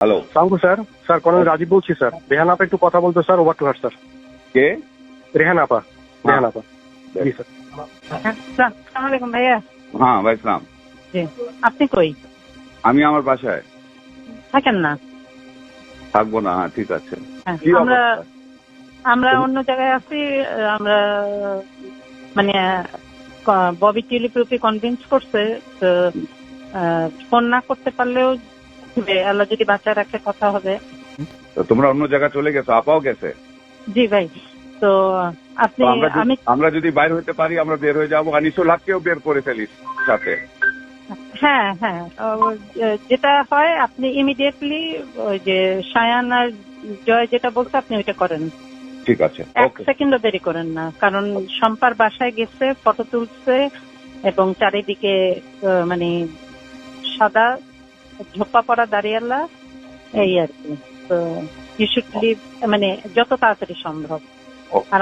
Hello, সালামু sir. Sir colonel Rajib বলছি sir. Rehan আপা একটু কথা বলতো sir, over to her sir. কে? রেহান আপা। রেহান আপা, জি স্যার। আসসালামু আলাইকুম ভাইয়া। হ্যাঁ ভাই সালাম। জি, আপনি কই আমি আমার বাসায় থাকেন না? থাকবো না। হ্যাঁ ঠিক আছে। হ্যাঁ, কি আমরা অবস্থা? আমরা অন্য জায়গায় আছি। আমরা মানে ববি টেলিপ্রপি কনভিন্স করছে তো, ফোন না করতে পারলেও আল্লাহ যদি বাঁচা রাখে কথা হবে। তো তোমরা অন্য জায়গায় চলে গেছো, আপাও গেছে। জি ভাই, তো আপনি তো আমি আমরা যদি বাইর হইতে পারি আমরা বের হয়ে যাবো। আনিসুল হককেও বের করে ফেলিস সাথে। হ্যাঁ হ্যাঁ, যেটা হয় আপনি ইমিডিয়েটলি ওই যে সায়ান আর জয় যেটা বলছে আপনি ওইটা করেন। ঠিক আছে, এক ওকে। সেকেন্ডও দেরি করেন না, কারণ শম্পার বাসায় গেছে, ফটো তুলছে এবং চারিদিকে মানে সাদা ঝোপা পড়া দাঁড়িয়ালা, এই আর কি। তো ইউ শুড লিভ, মানে যত তাড়াতাড়ি সম্ভব। Okay. আর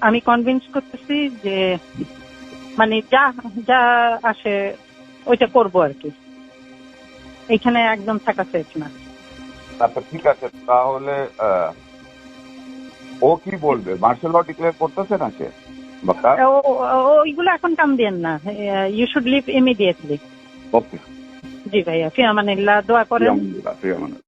আমি কনভিন্স করতেছি যে মানে যা যা আসে ওইটা করবো আর কি। এইখানে একদম থাকা সেফ না। আচ্ছা ঠিক আছে, তাহলে ও কি বলবে? মার্শাল ল ডিক্লেয়ার করতেছে না সে বাক্কা? ওইগুলো এখন কাম দিয়েন না, ইউ শুড লিভ ইমিডিয়েটলি। ওকে, জি ভাইয়া, ফি আমানিল্লাহ, দোয়া করেন। প্রিয় মানুষ।